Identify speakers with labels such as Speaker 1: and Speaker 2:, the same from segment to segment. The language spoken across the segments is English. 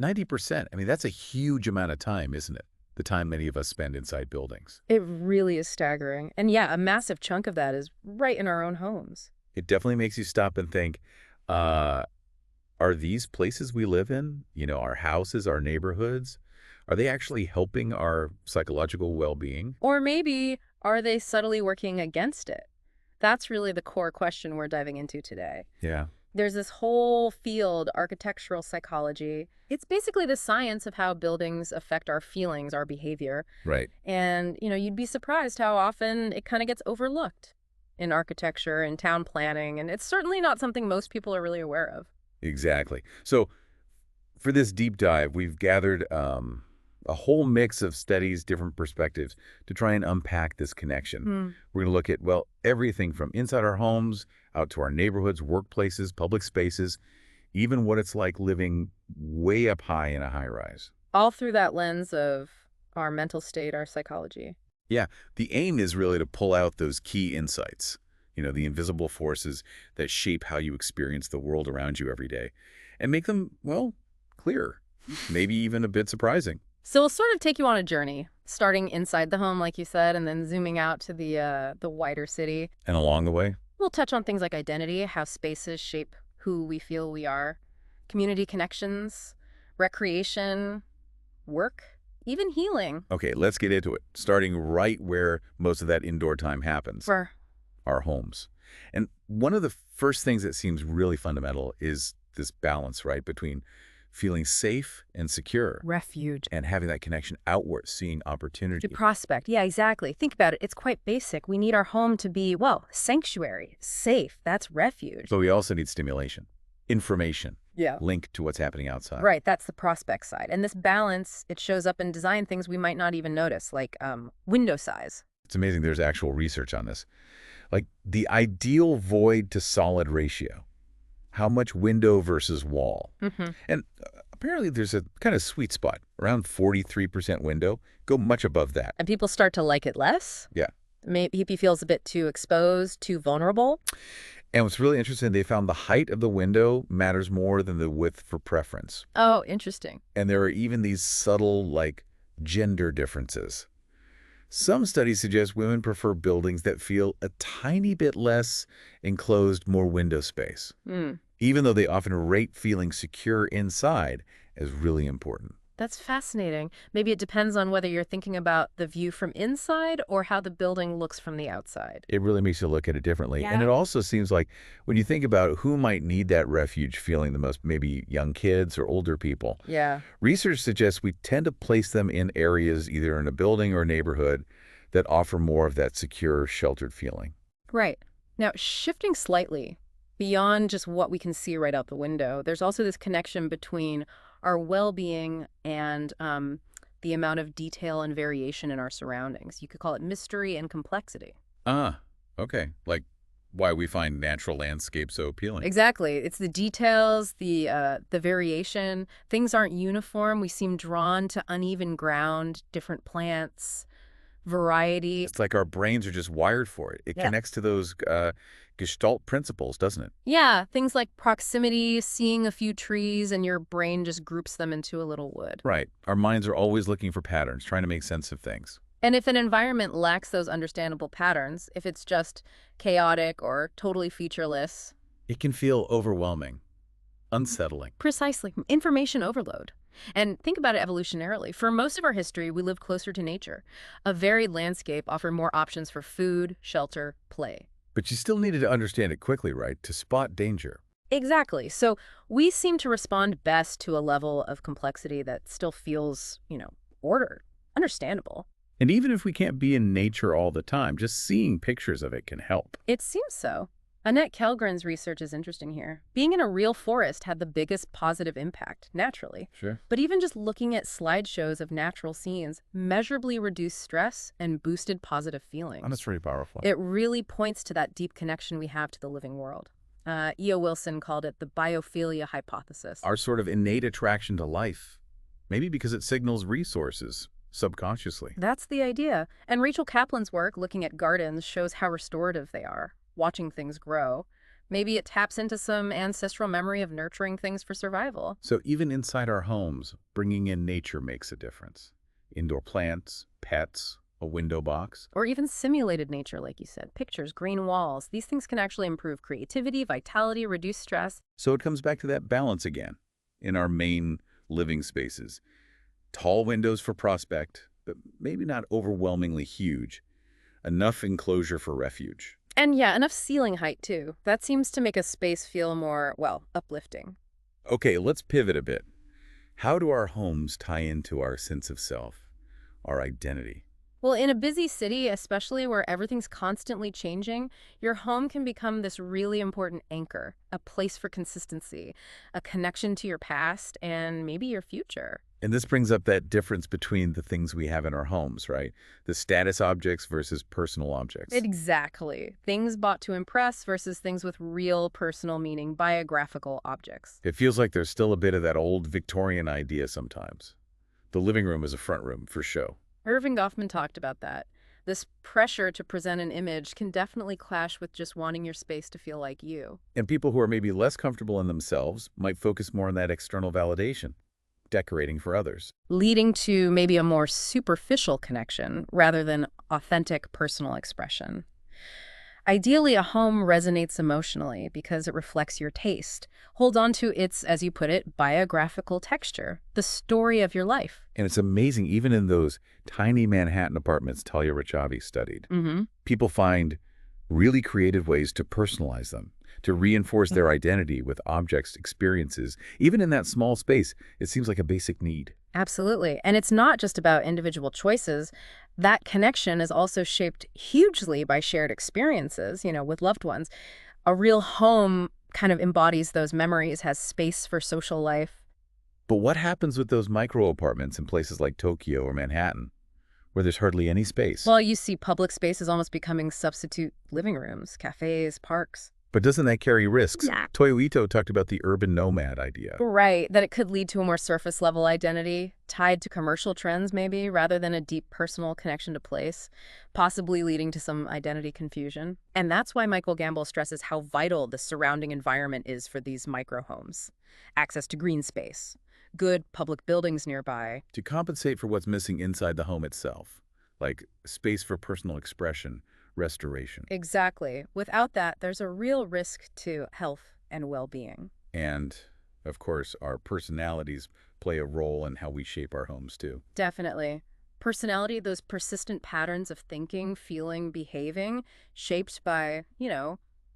Speaker 1: 90%. I mean, that's a huge amount of time, isn't it? The time many of us spend inside buildings.
Speaker 2: It really is staggering. And yeah, a massive chunk of that is right in our own homes.
Speaker 1: It definitely makes you stop and think, uh, are these places we live in, our houses, our neighborhoods, are they actually helping our psychological well-being?
Speaker 2: Or maybe, are they subtly working against it? That's really the core question we're diving into today.
Speaker 1: Yeah,
Speaker 2: There's this whole field, architectural psychology. It's basically the science of how buildings affect our feelings, our behavior.
Speaker 1: right.
Speaker 2: And, you'd be surprised how often it kind of gets overlooked in architecture and town planning. And it's certainly not something most people are really aware of.
Speaker 1: Exactly. So for this deep dive, we've gathered a whole mix of studies, different perspectives to try and unpack this connection.
Speaker 2: Hmm.
Speaker 1: We're going to look at, well, everything from inside our homes out to our neighborhoods, workplaces, public spaces, even what it's like living way up high in a high rise.
Speaker 2: All through that lens of our mental state, our psychology.
Speaker 1: Yeah, the aim is really to pull out those key insights, the invisible forces that shape how you experience the world around you every day, and make them, well, clear, maybe even a bit surprising.
Speaker 2: So we'll sort of take you on a journey, starting inside the home, like you said, and then zooming out to the wider city.
Speaker 1: And along the way,
Speaker 2: We'll touch on things like identity, how spaces shape who we feel we are, community connections, recreation, work, even healing.
Speaker 1: okay, let's get into it, starting right where most of that indoor time happens,
Speaker 2: For
Speaker 1: our homes. And one of the first things that seems really fundamental is this balance, right, between feeling safe and secure
Speaker 2: refuge.
Speaker 1: and having that connection outward, seeing opportunity.
Speaker 2: The prospect. Yeah, exactly. Think about it. It's quite basic. We need our home to be, well, sanctuary, safe. That's refuge.
Speaker 1: But we also need stimulation, information,
Speaker 2: Yeah.
Speaker 1: linked to what's happening outside.
Speaker 2: Right, that's the prospect side. And this balance, it shows up in design things we might not even notice, like window size.
Speaker 1: It's amazing there's actual research on this. Like the ideal void to solid ratio, how much window versus wall.
Speaker 2: Mm-hmm.
Speaker 1: And apparently there's a kind of sweet spot, around 43% window, go much above that.
Speaker 2: And people start to like it less.
Speaker 1: Yeah.
Speaker 2: Maybe he feels a bit too exposed, too vulnerable.
Speaker 1: And what's really interesting, they found the height of the window matters more than the width for preference.
Speaker 2: Oh, interesting.
Speaker 1: And there are even these subtle, like, gender differences. Some studies suggest women prefer buildings that feel a tiny bit less enclosed, more window space,
Speaker 2: Hmm.
Speaker 1: even though they often rate feeling secure inside as really important.
Speaker 2: That's fascinating. Maybe it depends on whether you're thinking about the view from inside or how the building looks from the outside.
Speaker 1: It really makes you look at it differently.
Speaker 2: Yeah.
Speaker 1: And it also seems like when you think about who might need that refuge feeling the most, maybe young kids or older people,
Speaker 2: Yeah.
Speaker 1: research suggests we tend to place them in areas either in a building or neighborhood that offer more of that secure, sheltered feeling.
Speaker 2: Right. Now, shifting slightly beyond just what we can see right out the window, there's also this connection between our well-being and the amount of detail and variation in our surroundings. You could call it mystery and complexity.
Speaker 1: Ah, okay. Like why we find natural landscapes so appealing.
Speaker 2: Exactly. It's the details, the variation. Things aren't uniform. We seem drawn to uneven ground, different plants, variety.
Speaker 1: It's like our brains are just wired for it. It
Speaker 2: Yeah.
Speaker 1: connects to those Gestalt principles, doesn't it?
Speaker 2: Yeah, things like proximity, seeing a few trees, and your brain just groups them into a little wood.
Speaker 1: Right. Our minds are always looking for patterns, trying to make sense of things.
Speaker 2: And if an environment lacks those understandable patterns, if it's just chaotic or totally featureless,
Speaker 1: It can feel overwhelming, unsettling.
Speaker 2: precisely, information overload. And think about it evolutionarily. For most of our history, we lived closer to nature. A varied landscape offered more options for food, shelter, play.
Speaker 1: But you still needed to understand it quickly, right, to spot danger.
Speaker 2: Exactly. So we seem to respond best to a level of complexity that still feels, ordered, understandable.
Speaker 1: And even if we can't be in nature all the time, just seeing pictures of it can help.
Speaker 2: It seems so. Annette Kellgren's research is interesting here. Being in a real forest had the biggest positive impact, naturally.
Speaker 1: Sure.
Speaker 2: But even just looking at slideshows of natural scenes measurably reduced stress and boosted positive feelings.
Speaker 1: And that's pretty powerful.
Speaker 2: It really points to that deep connection we have to the living world. E.O. Wilson called it the biophilia hypothesis.
Speaker 1: Our sort of innate attraction to life. Maybe because it signals resources subconsciously.
Speaker 2: That's the idea. And Rachel Kaplan's work looking at gardens shows how restorative they are, watching things grow. Maybe it taps into some ancestral memory of nurturing things for survival.
Speaker 1: So even inside our homes, bringing in nature makes a difference. Indoor plants, pets, a window box.
Speaker 2: Or even simulated nature, like you said. Pictures, green walls. These things can actually improve creativity, vitality, reduce stress.
Speaker 1: So it comes back to that balance again in our main living spaces. Tall windows for prospect, but maybe not overwhelmingly huge. Enough enclosure for refuge.
Speaker 2: And yeah, enough ceiling height, too. That seems to make a space feel more, well, uplifting.
Speaker 1: Okay, let's pivot a bit. How do our homes tie into our sense of self, our identity?
Speaker 2: Well, in a busy city, especially where everything's constantly changing, your home can become this really important anchor, a place for consistency, a connection to your past and maybe your future.
Speaker 1: And this brings up that difference between the things we have in our homes, right? The status objects versus personal objects.
Speaker 2: Exactly. Things bought to impress versus things with real personal meaning, biographical objects.
Speaker 1: It feels like there's still a bit of that old Victorian idea sometimes. The living room is a front room for show.
Speaker 2: Irving Goffman talked about that. This pressure to present an image can definitely clash with just wanting your space to feel like you.
Speaker 1: And people who are maybe less comfortable in themselves might focus more on that external validation, decorating for others.
Speaker 2: Leading to maybe a more superficial connection rather than authentic personal expression. Ideally, a home resonates emotionally because it reflects your taste. Hold on to its, as you put it, biographical texture, the story of your life.
Speaker 1: And it's amazing, even in those tiny Manhattan apartments Talia Rachavi studied, people find really creative ways to personalize them, to reinforce their identity with objects, experiences. Even in that small space, it seems like a basic need.
Speaker 2: Absolutely. And it's not just about individual choices. That connection is also shaped hugely by shared experiences, with loved ones. A real home kind of embodies those memories, has space for social life.
Speaker 1: But what happens with those micro apartments in places like Tokyo or Manhattan, where there's hardly any space?
Speaker 2: Well, you see public spaces almost becoming substitute living rooms, cafes, parks.
Speaker 1: But doesn't that carry risks?
Speaker 2: Yeah.
Speaker 1: Toyo Ito talked about the urban nomad idea.
Speaker 2: Right, that it could lead to a more surface-level identity, tied to commercial trends maybe, rather than a deep personal connection to place, possibly leading to some identity confusion. And that's why Michael Gamble stresses how vital the surrounding environment is for these microhomes. Access to green space, good public buildings nearby.
Speaker 1: To compensate for what's missing inside the home itself, like space for personal expression, restoration.
Speaker 2: Exactly. Without that, there's a real risk to health and well-being.
Speaker 1: And, of course, our personalities play a role in how we shape our homes, too.
Speaker 2: Definitely. Personality, those persistent patterns of thinking, feeling, behaving, shaped by,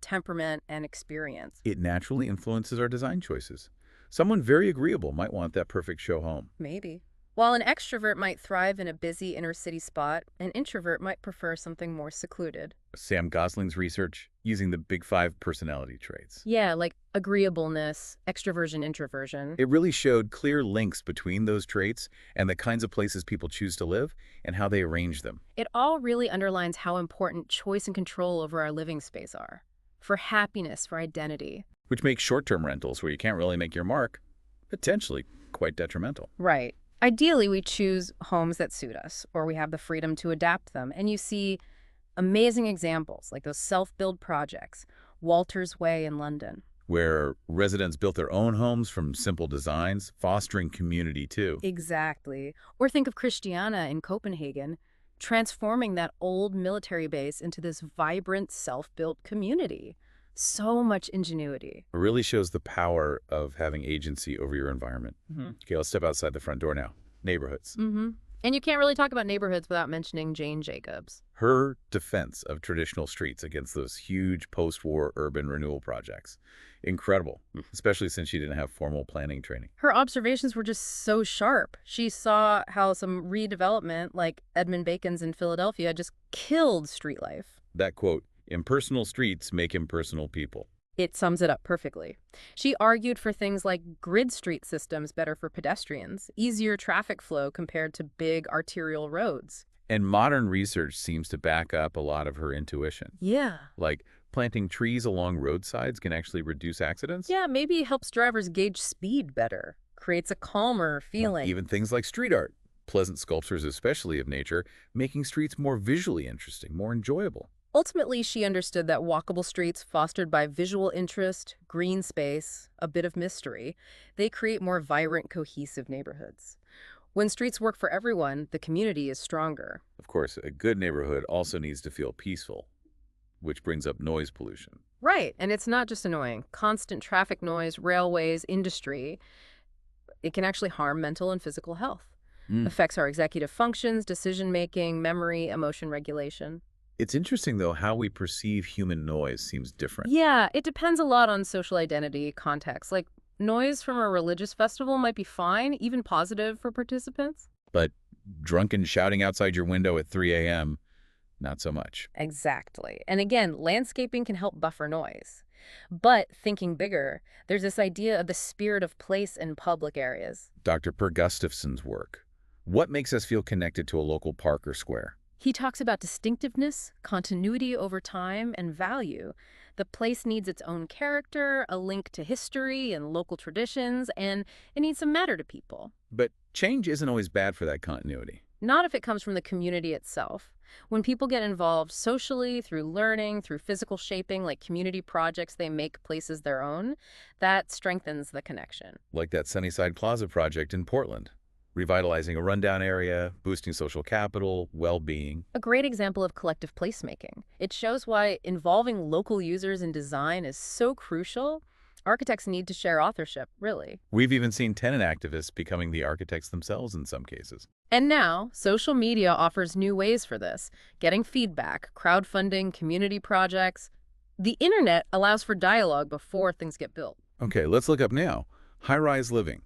Speaker 2: temperament and experience.
Speaker 1: It naturally influences our design choices. Someone very agreeable might want that perfect show home.
Speaker 2: Maybe. While an extrovert might thrive in a busy inner-city spot, an introvert might prefer something more secluded.
Speaker 1: Sam Gosling's research using the Big Five personality traits.
Speaker 2: Yeah, like agreeableness, extroversion, introversion.
Speaker 1: It really showed clear links between those traits and the kinds of places people choose to live and how they arrange them.
Speaker 2: It all really underlines how important choice and control over our living space are. For happiness, for identity.
Speaker 1: Which makes short-term rentals where you can't really make your mark potentially quite detrimental.
Speaker 2: Right. Ideally, we choose homes that suit us, or we have the freedom to adapt them. And you see amazing examples, like those self-build projects, Walter's Way in London.
Speaker 1: Where residents built their own homes from simple designs, fostering community too.
Speaker 2: Exactly. Or think of Christiana in Copenhagen, transforming that old military base into this vibrant, self-built community. So much ingenuity.
Speaker 1: It really shows the power of having agency over your environment. Okay, let's step outside the front door now. Neighborhoods.
Speaker 2: And you can't really talk about neighborhoods without mentioning Jane Jacobs.
Speaker 1: Her defense of traditional streets against those huge post-war urban renewal projects. Incredible, especially since she didn't have formal planning training.
Speaker 2: Her observations were just so sharp. She saw how some redevelopment, like Edmund Bacon's in Philadelphia, just killed street life.
Speaker 1: That quote, "Impersonal streets make impersonal people."
Speaker 2: It sums it up perfectly. She argued for things like grid street systems better for pedestrians, easier traffic flow compared to big arterial roads.
Speaker 1: And modern research seems to back up a lot of her intuition.
Speaker 2: Yeah.
Speaker 1: Like planting trees along roadsides can actually reduce accidents.
Speaker 2: Yeah, maybe it helps drivers gauge speed better, creates a calmer feeling.
Speaker 1: Even things like street art, pleasant sculptures especially of nature, making streets more visually interesting, more enjoyable.
Speaker 2: Ultimately, she understood that walkable streets fostered by visual interest, green space, a bit of mystery, they create more vibrant, cohesive neighborhoods. When streets work for everyone, the community is stronger.
Speaker 1: Of course, a good neighborhood also needs to feel peaceful, which brings up noise pollution.
Speaker 2: Right, and it's not just annoying. Constant traffic noise, railways, industry, it can actually harm mental and physical health.
Speaker 1: Mm.
Speaker 2: Affects our executive functions, decision-making, memory, emotion regulation.
Speaker 1: It's interesting, though, how we perceive human noise seems different.
Speaker 2: Yeah, it depends a lot on social identity, context. Like, noise from a religious festival might be fine, even positive for participants.
Speaker 1: But drunken shouting outside your window at 3 a.m., not so much.
Speaker 2: Exactly. And again, landscaping can help buffer noise. But thinking bigger, there's this idea of the spirit of place in public areas.
Speaker 1: Dr. Per Gustafson's work. What makes us feel connected to a local park or square?
Speaker 2: He talks about distinctiveness, continuity over time, and value. The place needs its own character, a link to history and local traditions, and it needs to matter to people.
Speaker 1: But change isn't always bad for that continuity.
Speaker 2: Not if it comes from the community itself. When people get involved socially, through learning, through physical shaping, like community projects, they make places their own, that strengthens the connection.
Speaker 1: Like that Sunnyside Plaza project in Portland. Revitalizing a rundown area, boosting social capital, well-being.
Speaker 2: A great example of collective placemaking. It shows why involving local users in design is so crucial. Architects need to share authorship, really.
Speaker 1: We've even seen tenant activists becoming the architects themselves in some cases.
Speaker 2: And now, social media offers new ways for this. Getting feedback, crowdfunding, community projects. The internet allows for dialogue before things get built.
Speaker 1: Okay, let's look up now. High-rise living.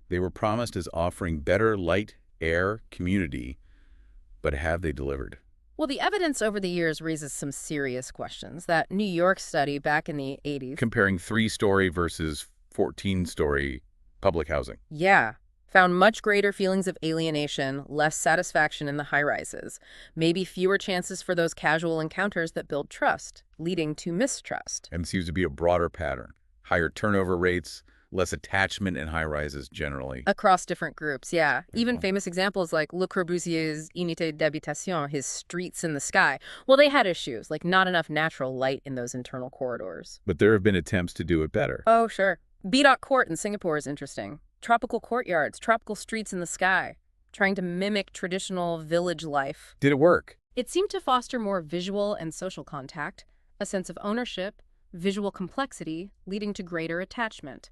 Speaker 1: They were promised as offering better light, air, community, but have they delivered?
Speaker 2: Well, the evidence over the years raises some serious questions. That New York study back in the 80s.
Speaker 1: Comparing 3-story versus 14-story public housing.
Speaker 2: Yeah. Found much greater feelings of alienation, less satisfaction in the high-rises, maybe fewer chances for those casual encounters that build trust, leading to mistrust.
Speaker 1: And seems to be a broader pattern. Higher turnover rates, less attachment in high-rises generally.
Speaker 2: Across different groups, yeah. Even
Speaker 1: Mhm.
Speaker 2: famous examples like Le Corbusier's Unité d'habitation, his streets in the sky. Well, they had issues, like not enough natural light in those internal corridors.
Speaker 1: But there have been attempts to do it better.
Speaker 2: Oh, sure. Beedot Court in Singapore is interesting. Tropical courtyards, tropical streets in the sky, trying to mimic traditional village life.
Speaker 1: Did it work?
Speaker 2: It seemed to foster more visual and social contact, a sense of ownership, visual complexity, leading to greater attachment.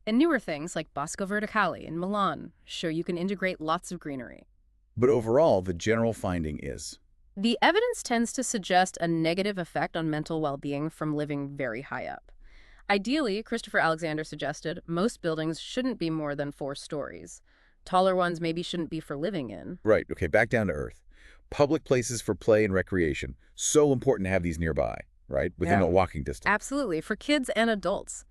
Speaker 2: And newer things like Bosco Verticale in Milan show you can integrate lots of greenery.
Speaker 1: But overall, the general finding is
Speaker 2: The evidence tends to suggest a negative effect on mental well-being from living very high up. Ideally, Christopher Alexander suggested, most buildings shouldn't be more than 4 stories. Taller ones maybe shouldn't be for living in.
Speaker 1: right. Okay, back down to earth. Public places for play and recreation. So important to have these nearby, right? Within
Speaker 2: Yeah.
Speaker 1: a walking distance.
Speaker 2: Absolutely, for kids and adults.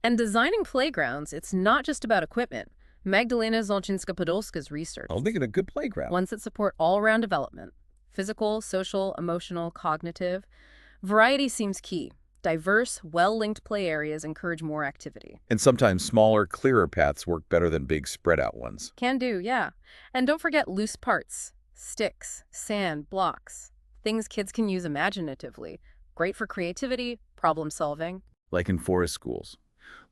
Speaker 2: And designing playgrounds, it's not just about equipment. Magdalena Zolczynska-Podolska's research,
Speaker 1: I'm thinking a good playground.
Speaker 2: ones that support all-around development, physical, social, emotional, cognitive. Variety seems key. Diverse, well-linked play areas encourage more activity.
Speaker 1: And sometimes smaller, clearer paths work better than big spread-out ones.
Speaker 2: Can do, yeah. And don't forget loose parts, sticks, sand, blocks, things kids can use imaginatively. Great for creativity, problem solving.
Speaker 1: Like in forest schools.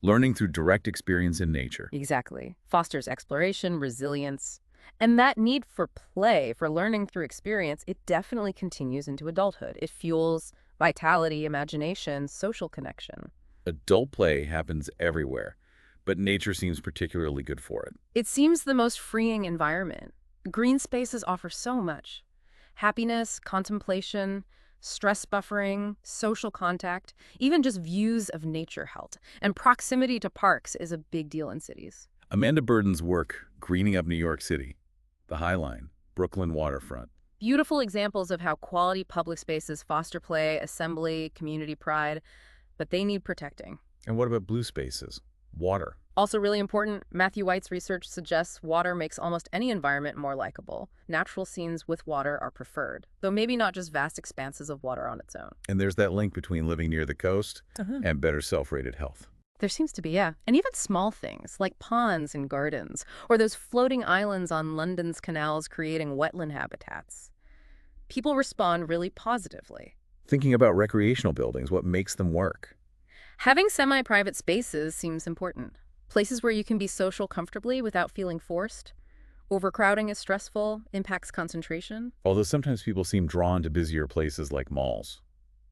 Speaker 1: Learning through direct experience in nature.
Speaker 2: Exactly. Fosters exploration, resilience. And that need for play, for learning through experience, it definitely continues into adulthood. It fuels vitality, imagination, social connection.
Speaker 1: Adult play happens everywhere, but nature seems particularly good for it.
Speaker 2: It seems the most freeing environment. Green spaces offer so much. Happiness, contemplation, stress buffering, social contact, even just views of nature help. And proximity to parks is a big deal in cities.
Speaker 1: Amanda Burden's work, Greening Up New York City, the High Line, Brooklyn waterfront.
Speaker 2: Beautiful examples of how quality public spaces foster play, assembly, community pride, but they need protecting.
Speaker 1: And what about blue spaces? Water.
Speaker 2: Also really important, Matthew White's research suggests water makes almost any environment more likable. Natural scenes with water are preferred, though maybe not just vast expanses of water on its own.
Speaker 1: And there's that link between living near the coast and better self-rated health.
Speaker 2: There seems to be, yeah. And even small things, like ponds in gardens, or those floating islands on London's canals creating wetland habitats. People respond really positively.
Speaker 1: Thinking about recreational buildings, what makes them work?
Speaker 2: Having semi-private spaces seems important. Places where you can be social comfortably without feeling forced. Overcrowding is stressful, impacts concentration.
Speaker 1: Although sometimes people seem drawn to busier places like malls.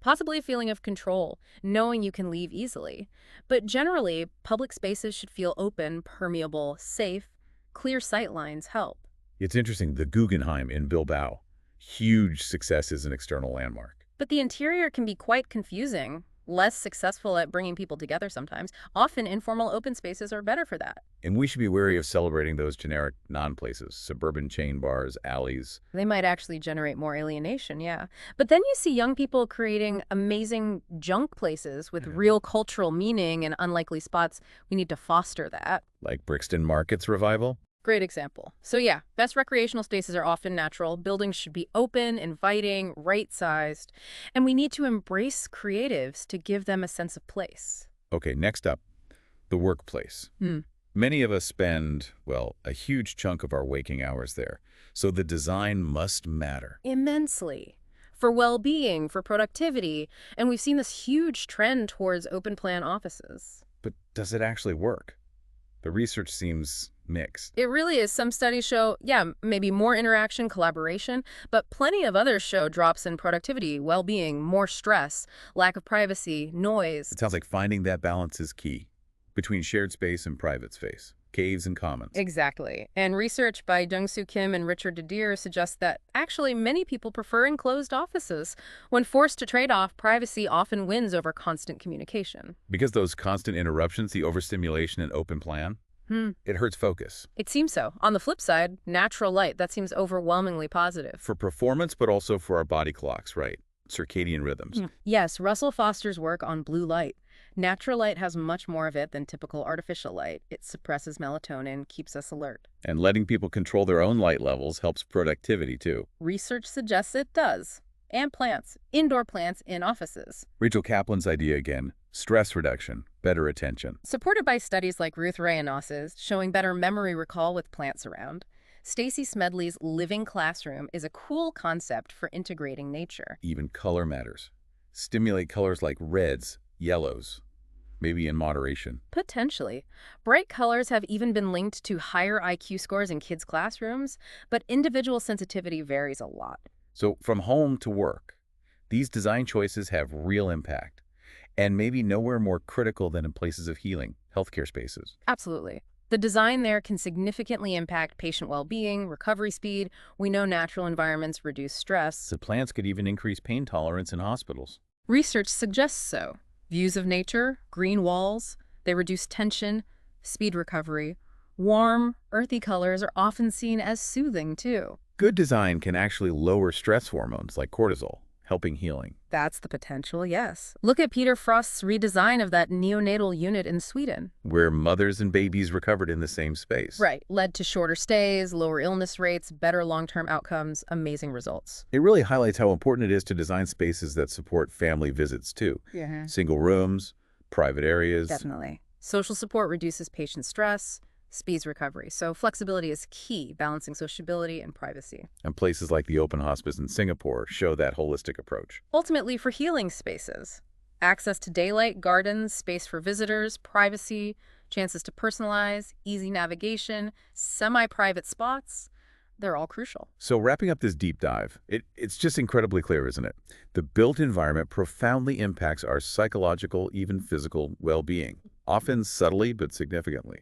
Speaker 2: Possibly a feeling of control, knowing you can leave easily. But generally, public spaces should feel open, permeable, safe. Clear sight lines help.
Speaker 1: It's interesting, the Guggenheim in Bilbao. Huge success as an external landmark.
Speaker 2: But the interior can be quite confusing, less successful at bringing people together sometimes. Often informal open spaces are better for that.
Speaker 1: And we should be wary of celebrating those generic non-places, suburban chain bars, alleys.
Speaker 2: They might actually generate more alienation, yeah. But then you see young people creating amazing junk places with real cultural meaning in unlikely spots. We need to foster that.
Speaker 1: Like Brixton Market's revival.
Speaker 2: Great example. So yeah, best recreational spaces are often natural. Buildings should be open, inviting, right-sized. And we need to embrace creatives to give them a sense of place.
Speaker 1: Okay, next up, the workplace.
Speaker 2: Hmm.
Speaker 1: Many of us spend, well, a huge chunk of our waking hours there. So the design must matter.
Speaker 2: Immensely. For well-being, for productivity, and we've seen this huge trend towards open-plan offices.
Speaker 1: But does it actually work? The research seems mixed.
Speaker 2: It really is. Some studies show, yeah, maybe more interaction, collaboration, but plenty of others show drops in productivity, well-being, more stress, lack of privacy, noise.
Speaker 1: It sounds like finding that balance is key between shared space and private space, caves and commons.
Speaker 2: Exactly. And research by Jung-Soo Kim and Richard Didier suggests that actually many people prefer enclosed offices. When forced to trade off, privacy often wins over constant communication.
Speaker 1: Because those constant interruptions, the overstimulation and open plan, it hurts focus.
Speaker 2: It seems so. On the flip side, natural light, that seems overwhelmingly positive.
Speaker 1: For performance, but also for our body clocks, right? Circadian rhythms.
Speaker 2: Yes, Russell Foster's work on blue light. Natural light has much more of it than typical artificial light. It suppresses melatonin, keeps us alert.
Speaker 1: And letting people control their own light levels helps productivity, too.
Speaker 2: Research suggests it does. And plants, indoor plants in offices.
Speaker 1: Rachel Kaplan's idea again, stress reduction, better attention.
Speaker 2: Supported by studies like Ruth Reynos's, showing better memory recall with plants around. Stacy Smedley's living classroom is a cool concept for integrating nature.
Speaker 1: Even color matters. Stimulate colors like reds, yellows, maybe in moderation.
Speaker 2: Potentially. Bright colors have even been linked to higher IQ scores in kids' classrooms, but individual sensitivity varies a lot.
Speaker 1: So from home to work, these design choices have real impact, and maybe nowhere more critical than in places of healing, healthcare spaces.
Speaker 2: Absolutely. The design there can significantly impact patient well-being, recovery speed. We know natural environments reduce stress.
Speaker 1: The plants could even increase pain tolerance in hospitals.
Speaker 2: Research suggests so. Views of nature, green walls, they reduce tension, speed recovery. Warm, earthy colors are often seen as soothing, too.
Speaker 1: Good design can actually lower stress hormones like cortisol, helping healing.
Speaker 2: That's the potential, yes. Look at Peter Frost's redesign of that neonatal unit in Sweden.
Speaker 1: Where mothers and babies recovered in the same space.
Speaker 2: Right. Led to shorter stays, lower illness rates, better long-term outcomes, amazing results.
Speaker 1: It really highlights how important it is to design spaces that support family visits, too.
Speaker 2: Yeah.
Speaker 1: Single rooms, private areas.
Speaker 2: Definitely. Social support reduces patient stress, speeds recovery. So flexibility is key, balancing sociability and privacy.
Speaker 1: And places like the Open Hospice in Singapore show that holistic approach.
Speaker 2: Ultimately, for healing spaces, access to daylight, gardens, space for visitors, privacy, chances to personalize, easy navigation, semi-private spots, they're all crucial.
Speaker 1: So wrapping up this deep dive, it's just incredibly clear, isn't it? The built environment profoundly impacts our psychological, even physical well-being, often subtly but significantly.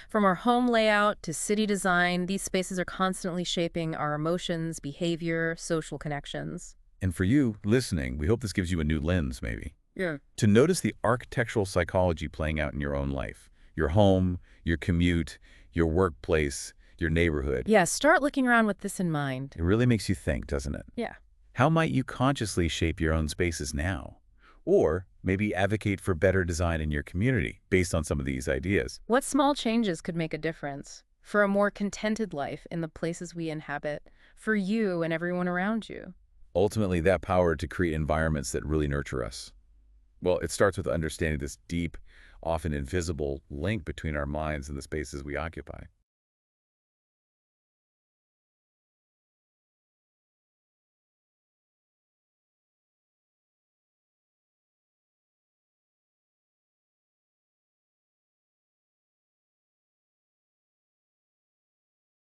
Speaker 2: From our home layout to city design, these spaces are constantly shaping our emotions, behavior, social connections.
Speaker 1: And for you, listening, we hope this gives you a new lens, maybe.
Speaker 2: Yeah.
Speaker 1: To notice the architectural psychology playing out in your own life. Your home, your commute, your workplace, your neighborhood.
Speaker 2: Yeah, start looking around with this in mind.
Speaker 1: It really makes you think, doesn't it?
Speaker 2: Yeah.
Speaker 1: How might you consciously shape your own spaces now? Or maybe advocate for better design in your community based on some of these ideas.
Speaker 2: What small changes could make a difference for a more contented life in the places we inhabit, for you and everyone around you?
Speaker 1: Ultimately, that power to create environments that really nurture us. Well, it starts with understanding this deep, often invisible link between our minds and the spaces we occupy.